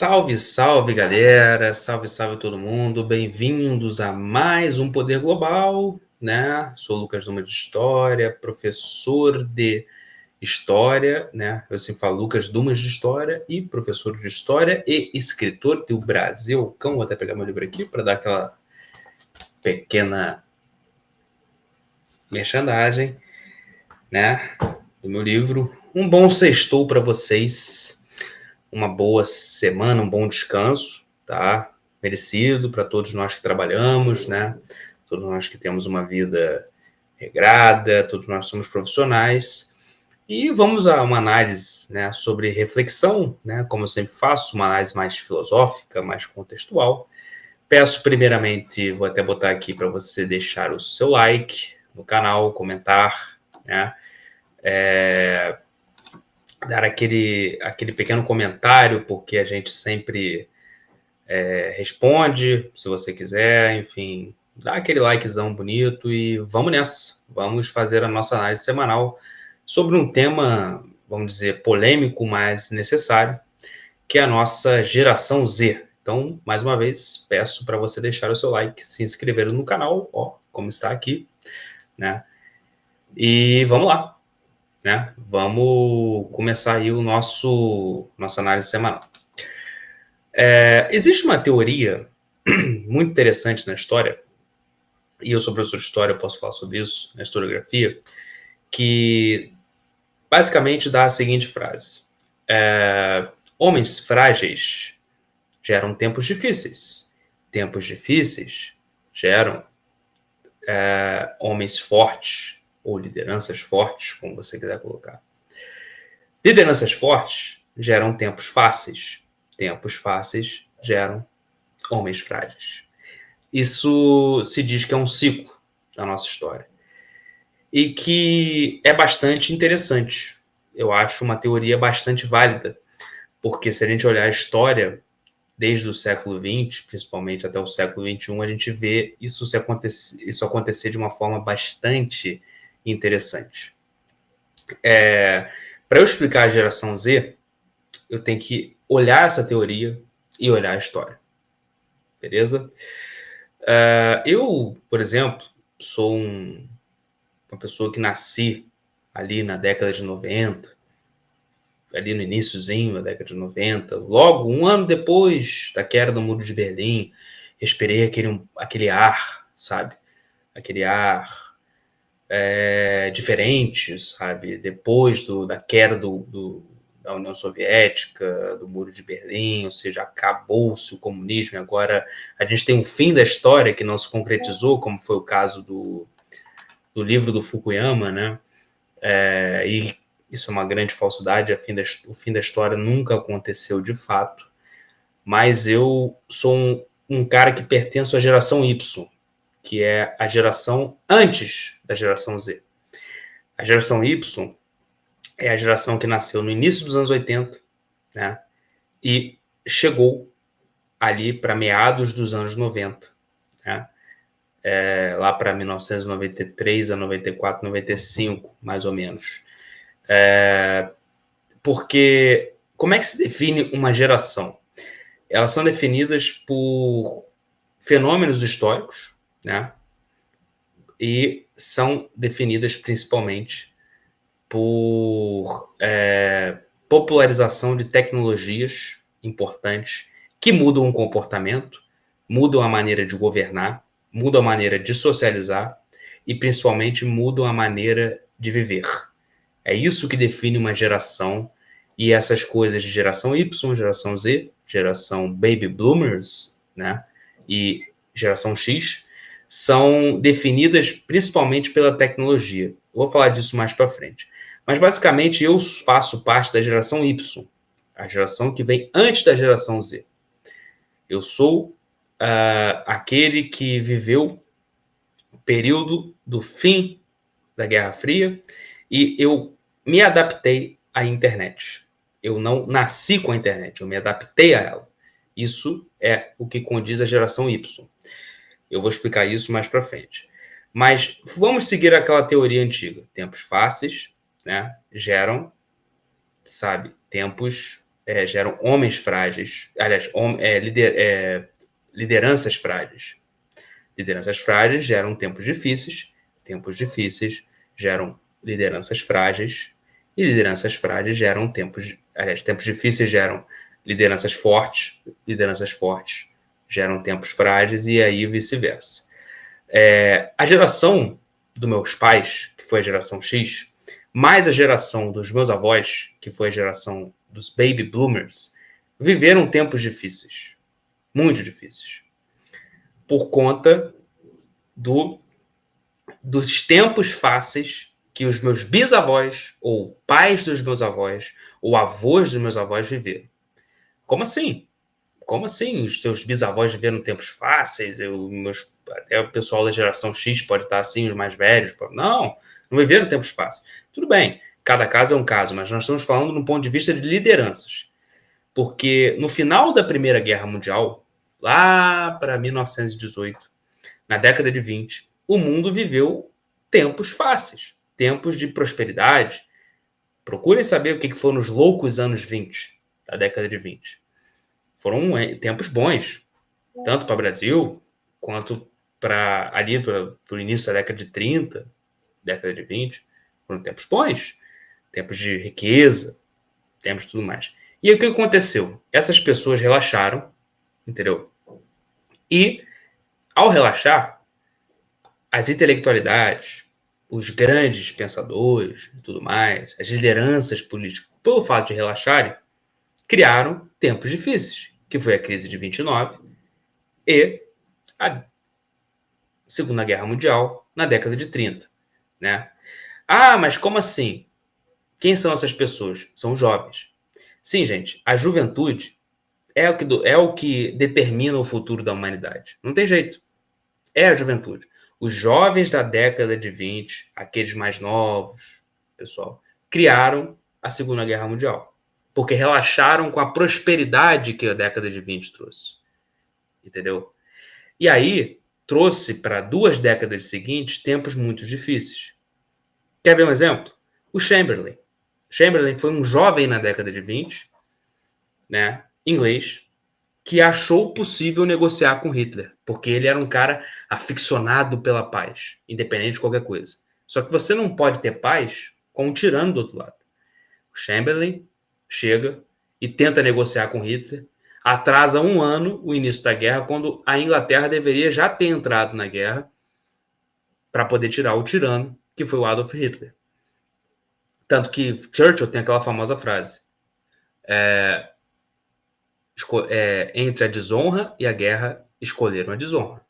Salve, salve, galera! Salve, salve todo mundo! Bem-vindos a mais um Poder Global, né? Sou o Lucas Dumas de História, professor de História, né? Eu sempre falo Lucas Dumas de História e professor de História e escritor do Brasil. Vou até pegar meu livro aqui para dar aquela pequena merchandising, né? Do meu livro. Um bom sextou para vocês. Uma boa semana, um bom descanso, tá? Merecido para todos nós que trabalhamos, né? Todos nós que temos uma vida regrada, todos nós somos profissionais. E vamos a uma análise, né, sobre reflexão, né? Como eu sempre faço, uma análise mais filosófica, mais contextual. Peço primeiramente, vou até botar aqui para você deixar o seu like no canal, comentar, né? Dar aquele pequeno comentário, porque a gente sempre responde, se você quiser, enfim, dá aquele likezão bonito e vamos nessa. Vamos fazer a nossa análise semanal sobre um tema, vamos dizer, polêmico, mas necessário, que é a nossa geração Z. Então, mais uma vez, peço para você deixar o seu like, se inscrever no canal, ó, como está aqui, né? E vamos lá, né? Vamos começar aí nossa análise semanal. Existe uma teoria muito interessante na história, e eu sou professor de história, eu posso falar sobre isso, na historiografia, que basicamente dá a seguinte frase: homens frágeis geram tempos difíceis. Tempos difíceis geram homens fortes, ou lideranças fortes, como você quiser colocar. Lideranças fortes geram tempos fáceis. Tempos fáceis geram homens frágeis. Isso se diz que é um ciclo da nossa história. E que é bastante interessante. Eu acho uma teoria bastante válida, porque se a gente olhar a história, desde o século XX, principalmente até o século XXI, a gente vê isso acontecer de uma forma bastante interessante. Para eu explicar a geração Z, eu tenho que olhar essa teoria e olhar a história. Beleza? Eu, por exemplo, sou uma pessoa que nasci ali na década de 90, ali no iniciozinho da década de 90, logo um ano depois da queda do Muro de Berlim, respirei aquele ar, sabe? Aquele ar diferente, sabe? Depois da queda da União Soviética, do Muro de Berlim, ou seja, acabou-se o comunismo, e agora a gente tem um fim da história que não se concretizou, como foi o caso do livro do Fukuyama, né? E isso é uma grande falsidade, o fim da história nunca aconteceu de fato, mas eu sou um cara que pertence à geração Y, que é a geração antes da geração Z. A geração Y é a geração que nasceu no início dos anos 80, né, e chegou ali para meados dos anos 90, né, lá para 1993 a 94, 95, mais ou menos. Porque como é que se define uma geração? Elas são definidas por fenômenos históricos, né? E são definidas principalmente por popularização de tecnologias importantes que mudam o comportamento, mudam a maneira de governar, mudam a maneira de socializar e principalmente mudam a maneira de viver. É isso que define uma geração, e essas coisas de geração Y, geração Z, geração Baby Boomers, né, e geração X, são definidas principalmente pela tecnologia. Eu vou falar disso mais para frente. Mas, basicamente, eu faço parte da geração Y, a geração que vem antes da geração Z. Eu sou aquele que viveu o período do fim da Guerra Fria e eu me adaptei à internet. Eu não nasci com a internet, eu me adaptei a ela. Isso é o que condiz a geração Y. Eu vou explicar isso mais para frente. Mas vamos seguir aquela teoria antiga. Tempos fáceis, né, geram, sabe, tempos geram homens frágeis. Aliás, lideranças frágeis. Lideranças frágeis geram tempos difíceis geram lideranças frágeis, e lideranças frágeis geram tempos difíceis geram lideranças fortes geram tempos frágeis, e aí vice-versa. A geração dos meus pais, que foi a geração X, mais a geração dos meus avós, que foi a geração dos baby boomers, viveram tempos difíceis, muito difíceis, por conta dos tempos fáceis que os meus bisavós, ou pais dos meus avós, ou avós dos meus avós viveram. Como assim? Como assim os teus bisavós viveram tempos fáceis? Até o pessoal da geração X pode estar assim, os mais velhos. Não viveram tempos fáceis. Tudo bem, cada caso é um caso, mas nós estamos falando no ponto de vista de lideranças. Porque no final da Primeira Guerra Mundial, lá para 1918, na década de 20, o mundo viveu tempos fáceis, tempos de prosperidade. Procurem saber o que foram os loucos anos 20, da década de 20. Foram tempos bons, tanto para o Brasil, quanto para o início da década de 30, década de 20. Foram tempos bons, tempos de riqueza, tempos de tudo mais. E aí o que aconteceu? Essas pessoas relaxaram, entendeu? E, ao relaxar, as intelectualidades, os grandes pensadores e tudo mais, as lideranças políticas, pelo fato de relaxarem, criaram tempos difíceis, que foi a crise de 29 e a Segunda Guerra Mundial na década de 30, né? Mas como assim? Quem são essas pessoas? São jovens. Sim, gente, a juventude é o que determina o futuro da humanidade. Não tem jeito. É a juventude. Os jovens da década de 20, aqueles mais novos, pessoal, criaram a Segunda Guerra Mundial. Porque relaxaram com a prosperidade que a década de 20 trouxe. Entendeu? E aí, trouxe para 2 décadas seguintes tempos muito difíceis. Quer ver um exemplo? O Chamberlain. Chamberlain foi um jovem na década de 20, né, inglês, que achou possível negociar com Hitler, porque ele era um cara aficionado pela paz, independente de qualquer coisa. Só que você não pode ter paz com um tirano do outro lado. O Chamberlain chega e tenta negociar com Hitler, atrasa 1 ano o início da guerra, quando a Inglaterra deveria já ter entrado na guerra para poder tirar o tirano, que foi o Adolf Hitler. Tanto que Churchill tem aquela famosa frase: entre a desonra e a guerra, escolheram a desonra,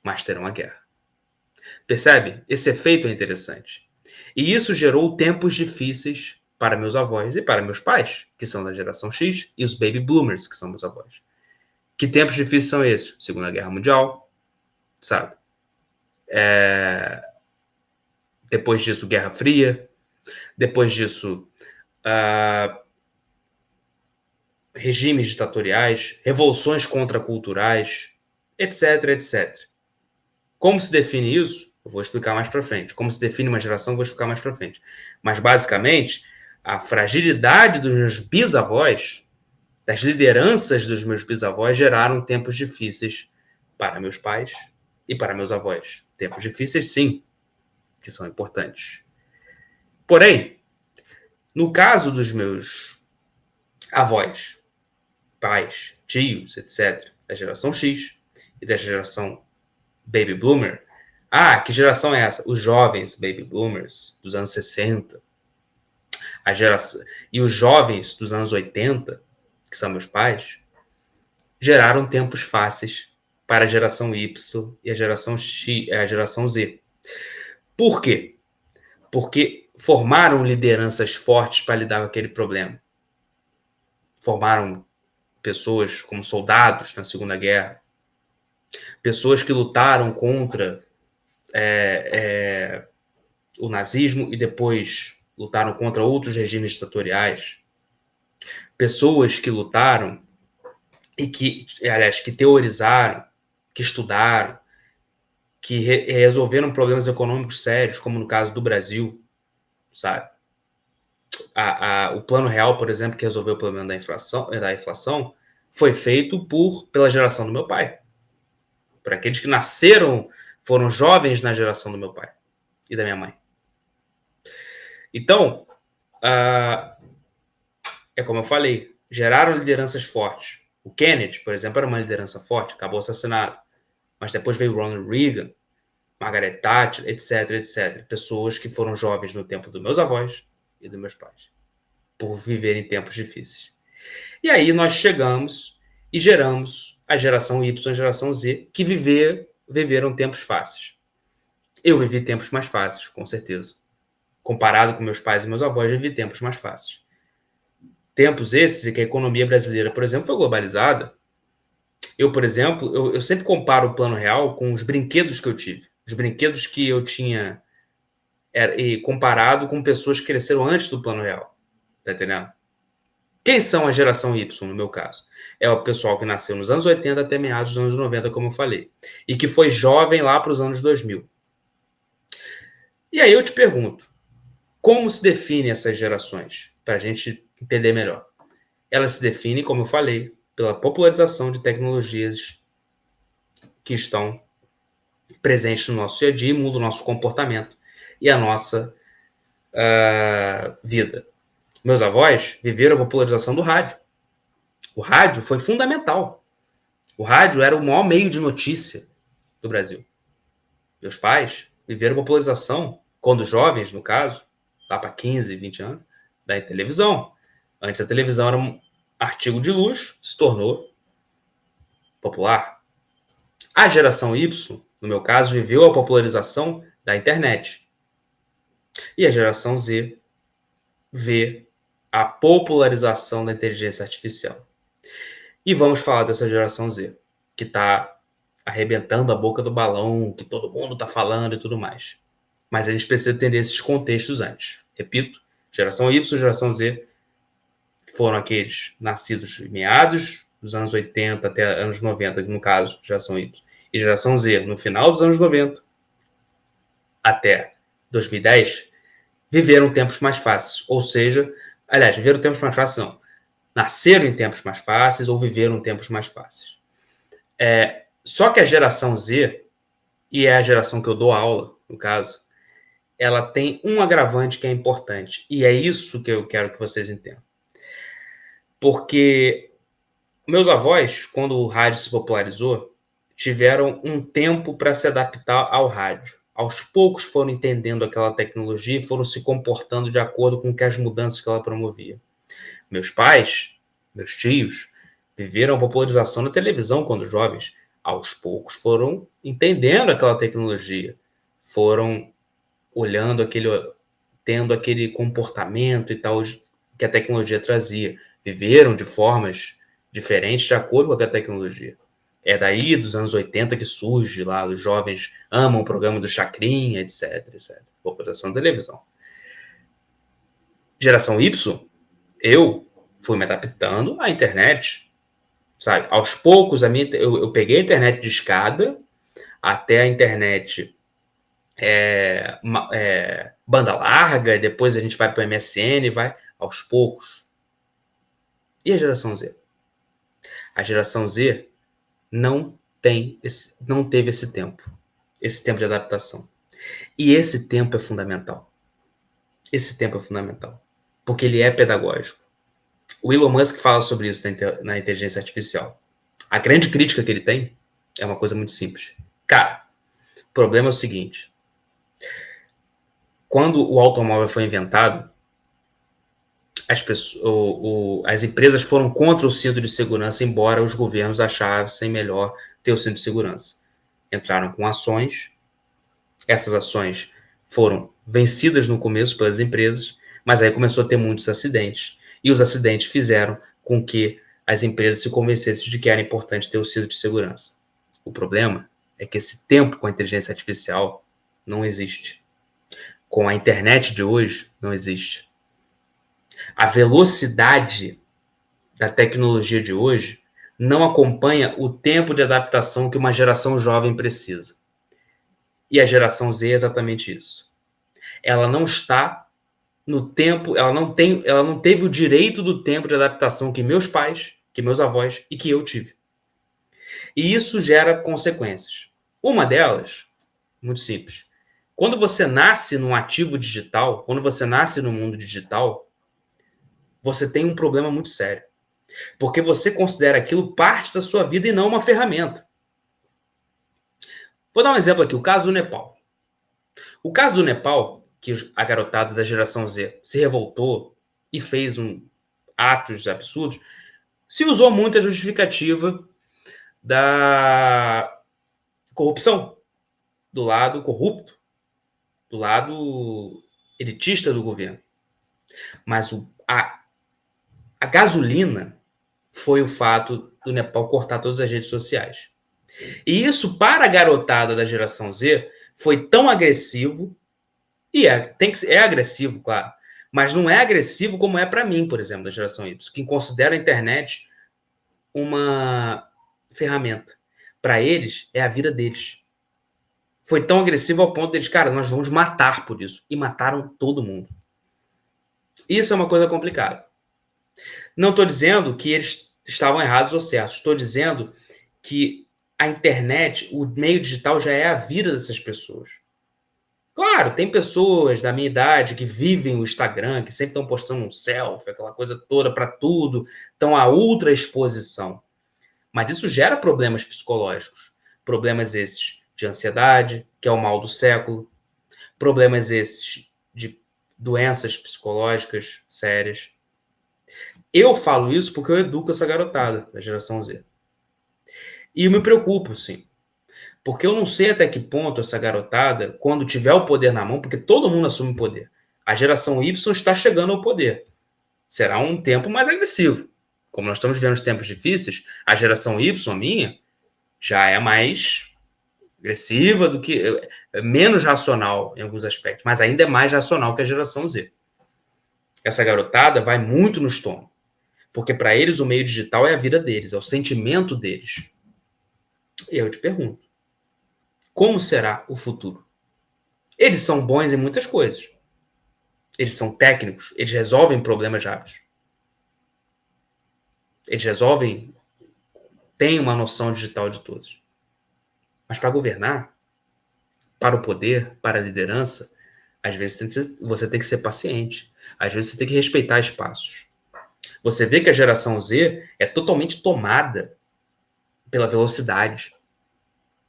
mas terão a guerra. Percebe? Esse efeito é interessante. E isso gerou tempos difíceis para meus avós e para meus pais, que são da geração X, e os baby boomers, que são meus avós. Que tempos difíceis são esses? Segunda Guerra Mundial, sabe? Depois disso, Guerra Fria. Depois disso, regimes ditatoriais, revoluções contraculturais, etc, etc. Como se define isso? Eu vou explicar mais para frente. Como se define uma geração, eu vou explicar mais para frente. Mas, basicamente, a fragilidade dos meus bisavós, das lideranças dos meus bisavós, geraram tempos difíceis para meus pais e para meus avós. Tempos difíceis, sim, que são importantes. Porém, no caso dos meus avós, pais, tios, etc., da geração X e da geração Baby Boomer. Que geração é essa? Os jovens Baby Boomers dos anos 60. E os jovens dos anos 80, que são meus pais, geraram tempos fáceis para a geração Y e a geração X, a geração Z. Por quê? Porque formaram lideranças fortes para lidar com aquele problema. Formaram pessoas como soldados na Segunda Guerra, pessoas que lutaram contra o nazismo e depois lutaram contra outros regimes ditatoriais, pessoas que lutaram e que teorizaram, que estudaram, que resolveram problemas econômicos sérios, como no caso do Brasil, sabe? O Plano Real, por exemplo, que resolveu o problema da inflação, foi feito pela geração do meu pai. Por aqueles que nasceram, foram jovens na geração do meu pai e da minha mãe. Então, é como eu falei, geraram lideranças fortes. O Kennedy, por exemplo, era uma liderança forte, acabou assassinado. Mas depois veio Ronald Reagan, Margaret Thatcher, etc, etc. Pessoas que foram jovens no tempo dos meus avós e dos meus pais, por viverem tempos difíceis. E aí nós chegamos e geramos a geração Y e a geração Z, que viveram tempos fáceis. Eu vivi tempos mais fáceis, com certeza. Comparado com meus pais e meus avós, eu vivi tempos mais fáceis. Tempos esses em que a economia brasileira, por exemplo, foi globalizada. Eu, por exemplo, eu sempre comparo o Plano Real com os brinquedos que eu tive. Os brinquedos que eu tinha comparado com pessoas que cresceram antes do Plano Real. Tá entendendo? Quem são a geração Y, no meu caso? É o pessoal que nasceu nos anos 80 até meados dos anos 90, como eu falei. E que foi jovem lá para os anos 2000. E aí eu te pergunto, como se definem essas gerações? Para a gente entender melhor. Elas se definem, como eu falei, pela popularização de tecnologias que estão presentes no nosso dia a dia, mudam o nosso comportamento e a nossa vida. Meus avós viveram a popularização do rádio. O rádio foi fundamental. O rádio era o maior meio de notícia do Brasil. Meus pais viveram a popularização, quando jovens, no caso, lá para 15, 20 anos, da televisão. Antes a televisão era um artigo de luxo, se tornou popular. A geração Y, no meu caso, viveu a popularização da internet. E a geração Z vê a popularização da inteligência artificial. E vamos falar dessa geração Z, que está arrebentando a boca do balão, que todo mundo está falando e tudo mais. Mas a gente precisa entender esses contextos antes. Repito, geração Y e geração Z foram aqueles nascidos em meados dos anos 80 até anos 90, no caso, geração Y. E geração Z, no final dos anos 90 até 2010, viveram tempos mais fáceis. Ou seja, aliás, viveram tempos mais fáceis não. Nasceram em tempos mais fáceis ou viveram tempos mais fáceis. Só que a geração Z, e é a geração que eu dou aula, no caso, ela tem um agravante que é importante. E é isso que eu quero que vocês entendam. Porque meus avós, quando o rádio se popularizou, tiveram um tempo para se adaptar ao rádio. Aos poucos foram entendendo aquela tecnologia e foram se comportando de acordo com as mudanças que ela promovia. Meus pais, meus tios, viveram a popularização da televisão quando jovens. Aos poucos foram entendendo aquela tecnologia, foram olhando tendo aquele comportamento e tal que a tecnologia trazia. Viveram de formas diferentes de acordo com a tecnologia. É daí dos anos 80 que surge lá, os jovens amam o programa do Chacrinha, etc, etc. Popularização da televisão. Geração Y, eu fui me adaptando à internet, sabe? Aos poucos, eu peguei a internet de escada até a internet banda larga, depois a gente vai para o MSN, vai aos poucos. E a geração Z? A geração Z não teve esse tempo de adaptação. E esse tempo é fundamental. Esse tempo é fundamental, porque ele é pedagógico. O Elon Musk fala sobre isso na inteligência artificial. A grande crítica que ele tem é uma coisa muito simples. Cara, o problema é o seguinte. Quando o automóvel foi inventado, as empresas foram contra o cinto de segurança, embora os governos achassem melhor ter o cinto de segurança. Entraram com ações. Essas ações foram vencidas no começo pelas empresas, mas aí começou a ter muitos acidentes. E os acidentes fizeram com que as empresas se convencessem de que era importante ter o cinto de segurança. O problema é que esse tempo com a inteligência artificial não existe. Com a internet de hoje, não existe. A velocidade da tecnologia de hoje não acompanha o tempo de adaptação que uma geração jovem precisa. E a geração Z é exatamente isso. Ela não está no tempo, ela não teve o direito do tempo de adaptação que meus pais, que meus avós e que eu tive. E isso gera consequências. Uma delas, muito simples. Quando você nasce num ativo digital, quando você nasce no mundo digital, você tem um problema muito sério. Porque você considera aquilo parte da sua vida e não uma ferramenta. Vou dar um exemplo aqui, o caso do Nepal. O caso do Nepal, que a garotada da geração Z se revoltou e fez atos absurdos, se usou muito a justificativa da corrupção, do lado corrupto, do lado elitista do governo. Mas a gasolina foi o fato do Nepal cortar todas as redes sociais. E isso, para a garotada da geração Z, foi tão agressivo, e é agressivo, claro, mas não é agressivo como é para mim, por exemplo, da geração Y, que considera a internet uma ferramenta. Para eles, é a vida deles. Foi tão agressivo ao ponto deles, cara, nós vamos matar por isso. E mataram todo mundo. Isso é uma coisa complicada. Não estou dizendo que eles estavam errados ou certos. Estou dizendo que a internet, o meio digital, já é a vida dessas pessoas. Claro, tem pessoas da minha idade que vivem o Instagram, que sempre estão postando um selfie, aquela coisa toda para tudo, estão à ultra exposição. Mas isso gera problemas psicológicos. Problemas esses de ansiedade, que é o mal do século. Problemas esses de doenças psicológicas sérias. Eu falo isso porque eu educo essa garotada da geração Z. E eu me preocupo, sim. Porque eu não sei até que ponto essa garotada, quando tiver o poder na mão, porque todo mundo assume poder. A geração Y está chegando ao poder. Será um tempo mais agressivo. Como nós estamos vivendo tempos difíceis, a geração Y, minha, já é mais agressiva do que... menos racional em alguns aspectos, mas ainda é mais racional que a geração Z. Essa garotada vai muito no estômago. Porque para eles o meio digital é a vida deles, é o sentimento deles. E eu te pergunto, como será o futuro? Eles são bons em muitas coisas. Eles são técnicos, eles resolvem problemas rápidos. Eles resolvem, têm uma noção digital de todos. Mas para governar, para o poder, para a liderança, às vezes você tem que ser paciente. Às vezes você tem que respeitar espaços. Você vê que a geração Z é totalmente tomada pela velocidade.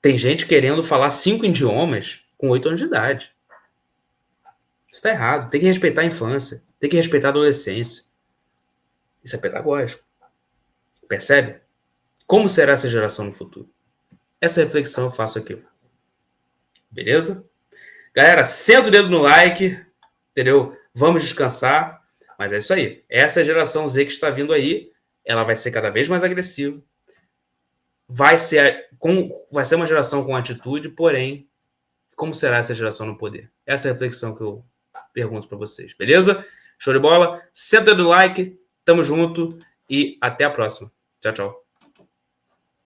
Tem gente querendo falar 5 idiomas com 8 anos de idade. Isso está errado. Tem que respeitar a infância. Tem que respeitar a adolescência. Isso é pedagógico. Percebe? Como será essa geração no futuro? Essa reflexão eu faço aqui. Beleza? Galera, senta o dedo no like, entendeu? Vamos descansar. Mas é isso aí. Essa geração Z que está vindo aí, ela vai ser cada vez mais agressiva. Vai ser uma geração com atitude, porém, como será essa geração no poder? Essa é a reflexão que eu pergunto para vocês. Beleza? Show de bola? Senta o dedo no like, tamo junto e até a próxima. Tchau, tchau.